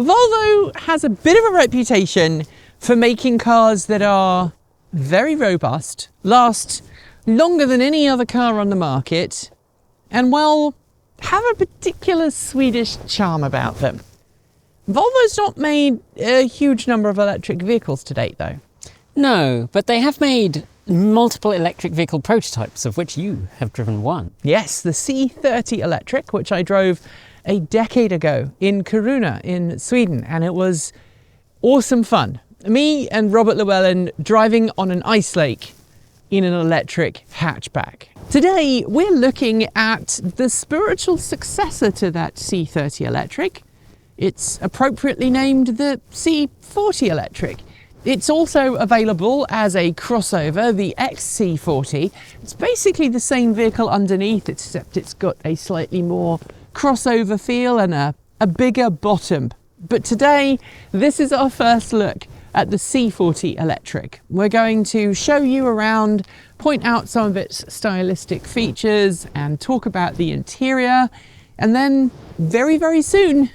Volvo has a bit of a reputation for making cars that are very robust, last longer than any other car on the market, and well, have a particular Swedish charm about them. Volvo's not made a huge number of electric vehicles to date though. No, but they have made multiple electric vehicle prototypes, of which you have driven one. Yes, the C30 Electric, which I drove a decade ago in Kiruna in Sweden, and it was awesome fun. Me and Robert Llewellyn driving on an ice lake in an electric hatchback. Today we're looking at the spiritual successor to that C30 Electric. It's appropriately named the C40 Electric. It's also available as a crossover, the XC40. It's basically the same vehicle underneath, except it's got a slightly more crossover feel and a bigger bottom. But today, this is our first look at the C40 Electric. We're going to show you around, point out some of its stylistic features and talk about the interior. And then very, very soon,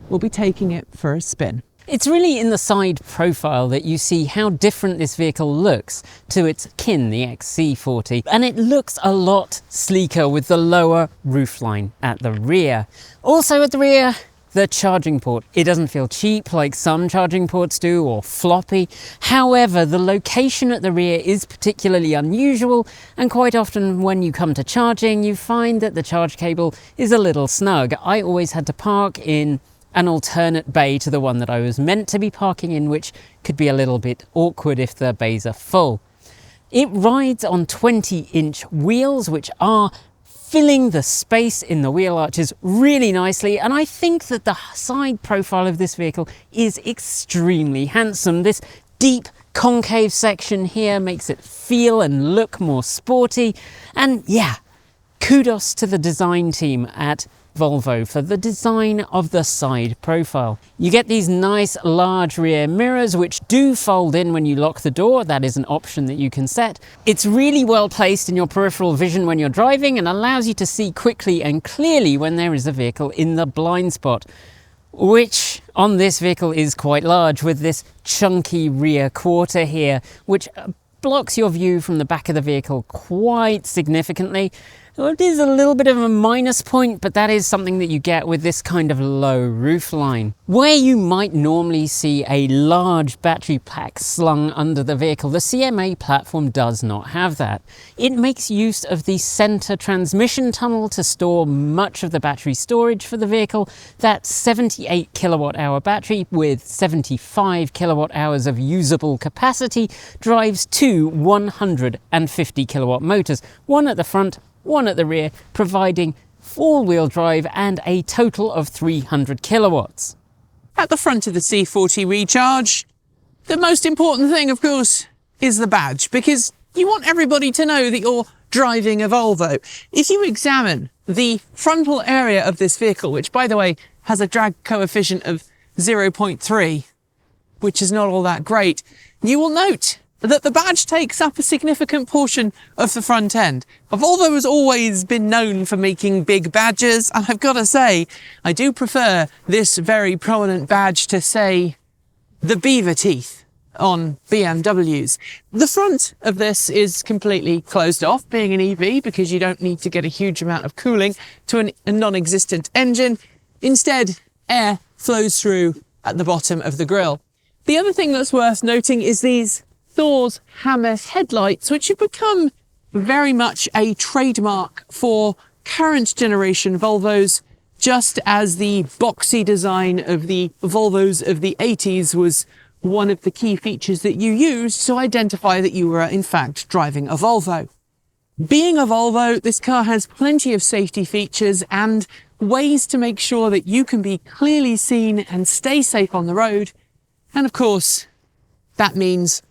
we'll be taking it for a spin. It's really in the side profile that you see how different this vehicle looks to its kin, the XC40. And it looks a lot sleeker with the lower roofline at the rear. Also at the rear, the charging port. It doesn't feel cheap like some charging ports do, or floppy. However, the location at the rear is particularly unusual, and quite often when you come to charging, you find that the charge cable is a little snug. I always had to park in an alternate bay to the one that I was meant to be parking in, which could be a little bit awkward if the bays are full. It rides on 20-inch wheels, which are filling the space in the wheel arches really nicely, and I think that the side profile of this vehicle is extremely handsome. This deep concave section here makes it feel and look more sporty, and yeah, kudos to the design team at Volvo for the design of the side profile. You get these nice large rear mirrors which do fold in when you lock the door. That is an option that you can set. It's really well placed in your peripheral vision when you're driving and allows you to see quickly and clearly when there is a vehicle in the blind spot, which on this vehicle is quite large, with this chunky rear quarter here which blocks your view from the back of the vehicle quite significantly. It is a little bit of a minus point, but that is something that you get with this kind of low roofline. Where you might normally see a large battery pack slung under the vehicle, the CMA platform does not have that. It makes use of the center transmission tunnel to store much of the battery storage for the vehicle. That 78 kilowatt hour battery with 75 kilowatt hours of usable capacity drives two 150 kilowatt motors, one at the front, one at the rear, providing four-wheel drive and a total of 300 kilowatts. At the front of the C40 Recharge, the most important thing, of course, is the badge, because you want everybody to know that you're driving a Volvo. If you examine the frontal area of this vehicle, which, by the way, has a drag coefficient of 0.3, which is not all that great, you will note that the badge takes up a significant portion of the front end. Volvo has always been known for making big badges, and I've got to say, I do prefer this very prominent badge to, say, the beaver teeth on BMWs. The front of this is completely closed off, being an EV, because you don't need to get a huge amount of cooling to a non-existent engine. Instead, air flows through at the bottom of the grille. The other thing that's worth noting is these Thor's hammer headlights, which have become very much a trademark for current generation Volvos, just as the boxy design of the Volvos of the 80s was one of the key features that you used to identify that you were in fact driving a Volvo. Being a Volvo, this car has plenty of safety features and ways to make sure that you can be clearly seen and stay safe on the road. And of course, that means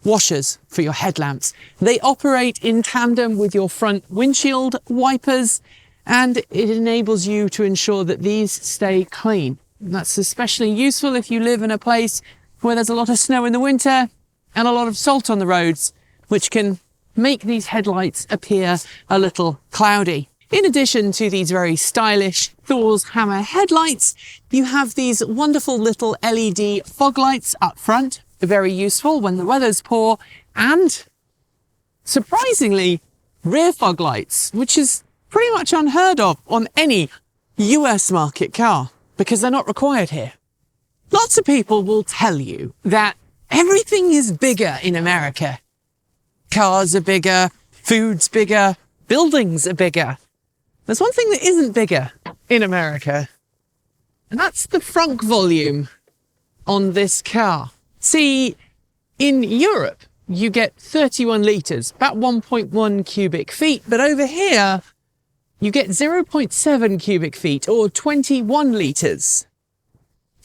washers for your headlamps. They operate in tandem with your front windshield wipers, and it enables you to ensure that these stay clean. And that's especially useful if you live in a place where there's a lot of snow in the winter and a lot of salt on the roads, which can make these headlights appear a little cloudy. In addition to these very stylish Thor's hammer headlights, you have these wonderful little LED fog lights up front, very useful when the weather's poor, and surprisingly, rear fog lights, which is pretty much unheard of on any US market car because they're not required here. Lots of people will tell you that everything is bigger in America. Cars are bigger, food's bigger, buildings are bigger. There's one thing that isn't bigger in America, and that's the frunk volume on this car. See, in Europe, you get 31 litres, about 1.1 cubic feet, but over here, you get 0.7 cubic feet, or 21 litres.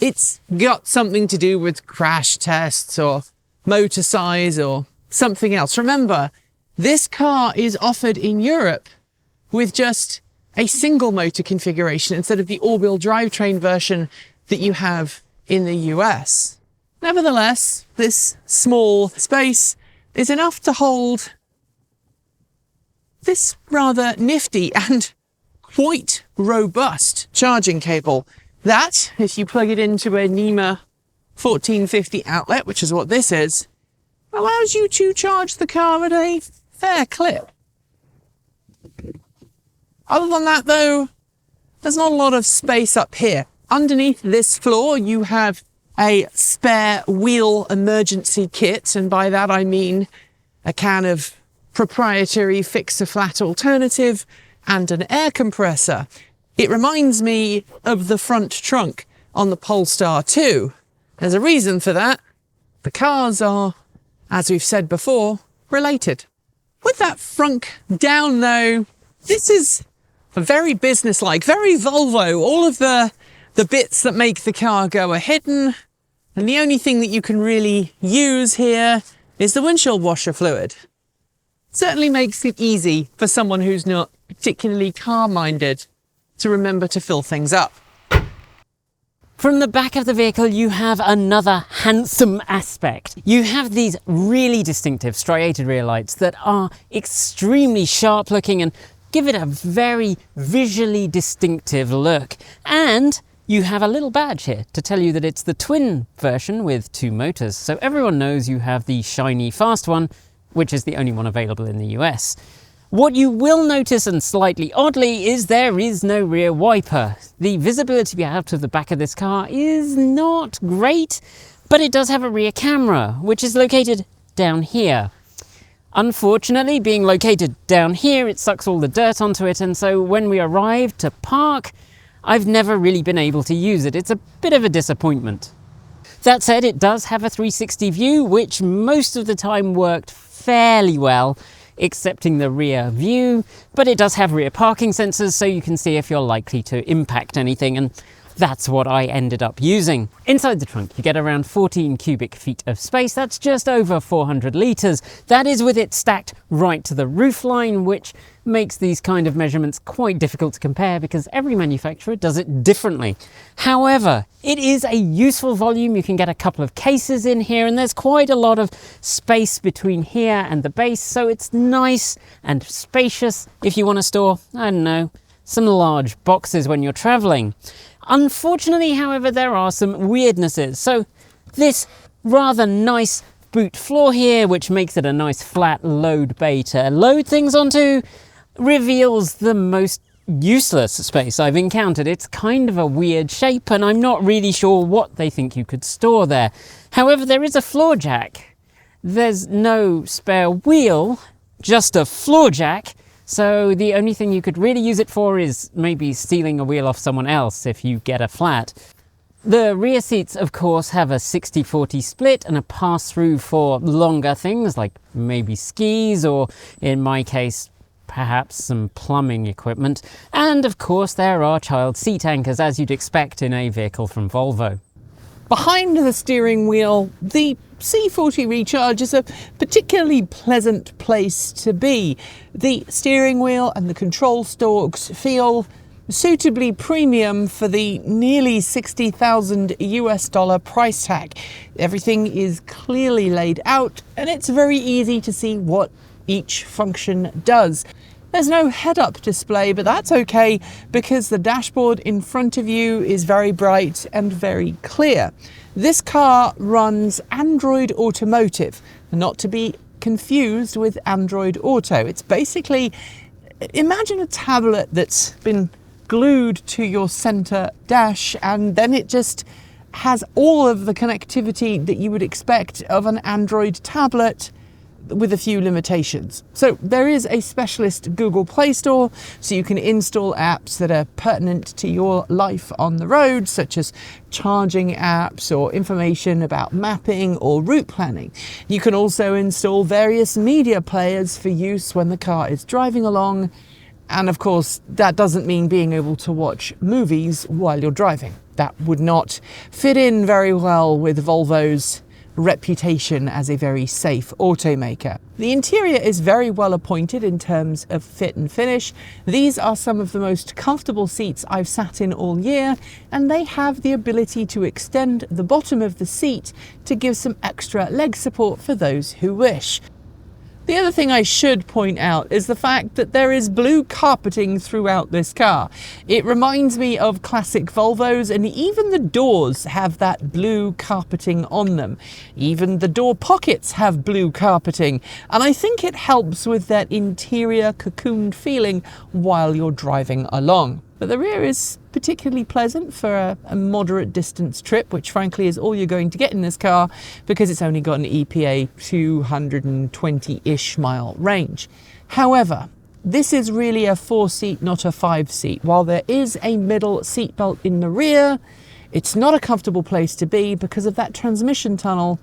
It's got something to do with crash tests, or motor size, or something else. Remember, this car is offered in Europe with just a single motor configuration instead of the all-wheel drivetrain version that you have in the US. Nevertheless, this small space is enough to hold this rather nifty and quite robust charging cable that, if you plug it into a NEMA 1450 outlet, which is what this is, allows you to charge the car at a fair clip. Other than that, though, there's not a lot of space up here. Underneath this floor, you have a spare wheel emergency kit, and by that I mean a can of proprietary fix-a-flat alternative and an air compressor. It reminds me of the front trunk on the Polestar 2. There's a reason for that. The cars are, as we've said before, related. With that frunk down, though, this is very businesslike, very Volvo. All of the bits that make the car go are hidden, and the only thing that you can really use here is the windshield washer fluid. Certainly makes it easy for someone who's not particularly car-minded to remember to fill things up. From the back of the vehicle, you have another handsome aspect. You have these really distinctive striated rear lights that are extremely sharp looking and give it a very visually distinctive look. And you have a little badge here to tell you that it's the twin version with 2 motors. So everyone knows you have the shiny fast one, which is the only one available in the US. What you will notice, and slightly oddly, is there is no rear wiper. The visibility out of the back of this car is not great, but it does have a rear camera, which is located down here. Unfortunately, being located down here, it sucks all the dirt onto it, and so when we arrived to park, I've never really been able to use it. It's a bit of a disappointment. That said, it does have a 360 view, which most of the time worked fairly well, excepting the rear view, but it does have rear parking sensors, so you can see if you're likely to impact anything, and that's what I ended up using. Inside the trunk, you get around 14 cubic feet of space. That's just over 400 litres. That is with it stacked right to the roofline, which makes these kind of measurements quite difficult to compare because every manufacturer does it differently. However, it is a useful volume. You can get a couple of cases in here, and there's quite a lot of space between here and the base, so it's nice and spacious if you want to store, I don't know, some large boxes when you're traveling. Unfortunately, however, there are some weirdnesses. So this rather nice boot floor here, which makes it a nice flat load bay to load things onto, reveals the most useless space I've encountered. It's kind of a weird shape, and I'm not really sure what they think you could store there. However, there is a floor jack. There's no spare wheel, just a floor jack. So the only thing you could really use it for is maybe stealing a wheel off someone else if you get a flat. The rear seats, of course, have a 60-40 split and a pass-through for longer things like maybe skis, or in my case, perhaps some plumbing equipment. And of course, there are child seat anchors, as you'd expect in a vehicle from Volvo. Behind the steering wheel, the C40 Recharge is a particularly pleasant place to be. The steering wheel and the control stalks feel suitably premium for the nearly $60,000 US price tag. Everything is clearly laid out, and it's very easy to see what each function does. There's no head-up display, but that's okay because the dashboard in front of you is very bright and very clear. This car runs Android Automotive, not to be confused with Android Auto. It's basically, imagine a tablet that's been glued to your center dash, and then it just has all of the connectivity that you would expect of an Android tablet with a few limitations. So there is a specialist Google Play Store, so you can install apps that are pertinent to your life on the road, such as charging apps or information about mapping or route planning. You can also install various media players for use when the car is driving along. And of course, that doesn't mean being able to watch movies while you're driving. That would not fit in very well with Volvo's reputation as a very safe automaker. The interior is very well appointed in terms of fit and finish. These are some of the most comfortable seats I've sat in all year, and they have the ability to extend the bottom of the seat to give some extra leg support for those who wish. The other thing I should point out is the fact that there is blue carpeting throughout this car. It reminds me of classic Volvos, and even the doors have that blue carpeting on them. Even the door pockets have blue carpeting, and I think it helps with that interior cocooned feeling while you're driving along. But the rear is particularly pleasant for a moderate distance trip, which frankly is all you're going to get in this car because it's only got an EPA 220-ish mile range. However, this is really a 4-seat, not a 5-seat. While there is a middle seatbelt in the rear, it's not a comfortable place to be because of that transmission tunnel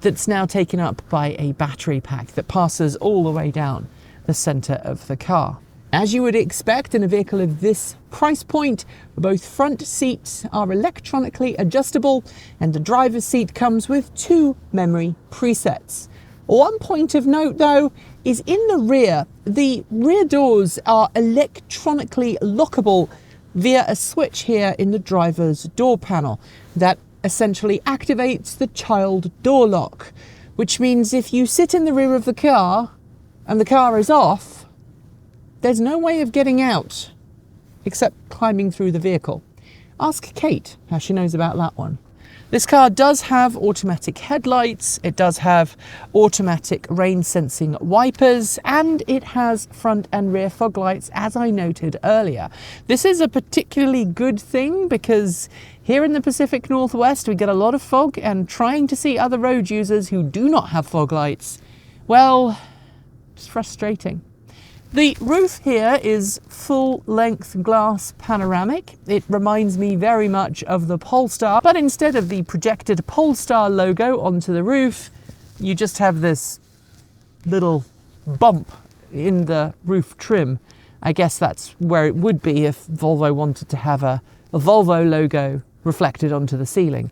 that's now taken up by a battery pack that passes all the way down the center of the car. As you would expect in a vehicle of this price point, both front seats are electronically adjustable, and the driver's seat comes with 2 memory presets. One point of note though is in the rear doors are electronically lockable via a switch here in the driver's door panel that essentially activates the child door lock, which means if you sit in the rear of the car and the car is off, there's no way of getting out except climbing through the vehicle. Ask Kate how she knows about that one. This car does have automatic headlights, it does have automatic rain sensing wipers, and it has front and rear fog lights, as I noted earlier. This is a particularly good thing because here in the Pacific Northwest we get a lot of fog, and trying to see other road users who do not have fog lights, well, it's frustrating. The roof here is full-length glass panoramic. It reminds me very much of the Polestar, but instead of the projected Polestar logo onto the roof, you just have this little bump in the roof trim. I guess that's where it would be if Volvo wanted to have a Volvo logo reflected onto the ceiling.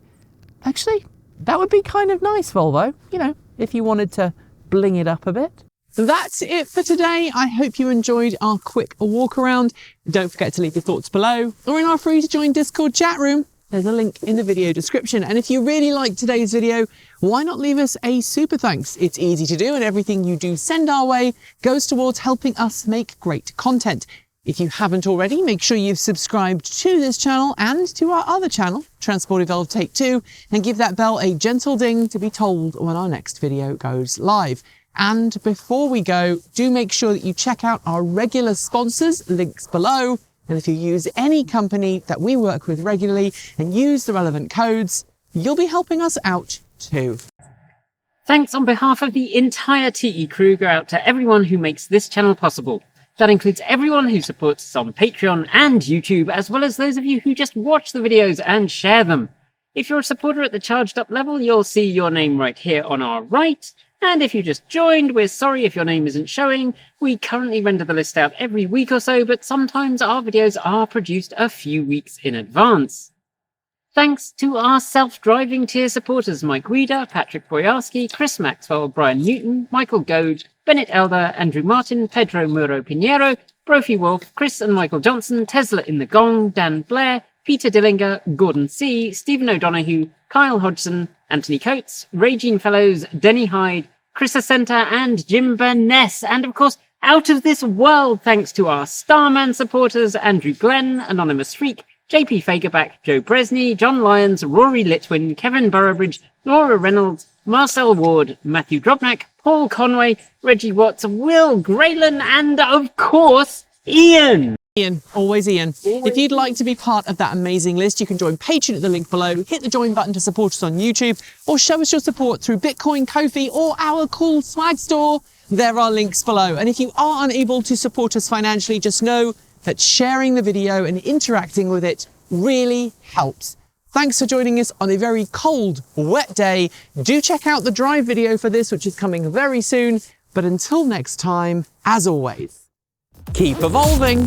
Actually, that would be kind of nice, Volvo, you know, if you wanted to bling it up a bit. That's it for today. I hope you enjoyed our quick walk around. Don't forget to leave your thoughts below or in our free to join Discord chat room. There's a link in the video description. And if you really liked today's video, why not leave us a super thanks? It's easy to do, and everything you do send our way goes towards helping us make great content. If you haven't already, make sure you've subscribed to this channel and to our other channel, Transport Evolved Take 2, and give that bell a gentle ding to be told when our next video goes live. And before we go, do make sure that you check out our regular sponsors, links below. And if you use any company that we work with regularly and use the relevant codes, you'll be helping us out too. Thanks on behalf of the entire TE crew go out to everyone who makes this channel possible. That includes everyone who supports us on Patreon and YouTube, as well as those of you who just watch the videos and share them. If you're a supporter at the charged up level, you'll see your name right here on our right. And if you just joined, we're sorry if your name isn't showing. We currently render the list out every week or so, but sometimes our videos are produced a few weeks in advance. Thanks to our self-driving tier supporters Mike Weeder, Patrick Boyarski, Chris Maxwell, Brian Newton, Michael Goad, Bennett Elder, Andrew Martin, Pedro Muro Pinheiro, Brophy Wolf, Chris and Michael Johnson, Tesla in the Gong, Dan Blair, Peter Dillinger, Gordon C., Stephen O'Donoghue, Kyle Hodgson, Anthony Coates, Regine Fellows, Denny Hyde, Chris Ascenta, and Jim Burness, and of course out of this world thanks to our Starman supporters Andrew Glenn, Anonymous Freak, JP Fagerback, Joe Bresney, John Lyons, Rory Litwin, Kevin Burrowbridge, Laura Reynolds, Marcel Ward, Matthew Drobnak, Paul Conway, Reggie Watts, Will Graylan, and of course, Ian. Ian, always Ian. If you'd like to be part of that amazing list, you can join Patreon at the link below, hit the join button to support us on YouTube, or show us your support through Bitcoin, Ko-fi, or our cool swag store. There are links below. And if you are unable to support us financially, just know that sharing the video and interacting with it really helps. Thanks for joining us on a very cold, wet day. Do check out the drive video for this, which is coming very soon. But until next time, as always, keep evolving.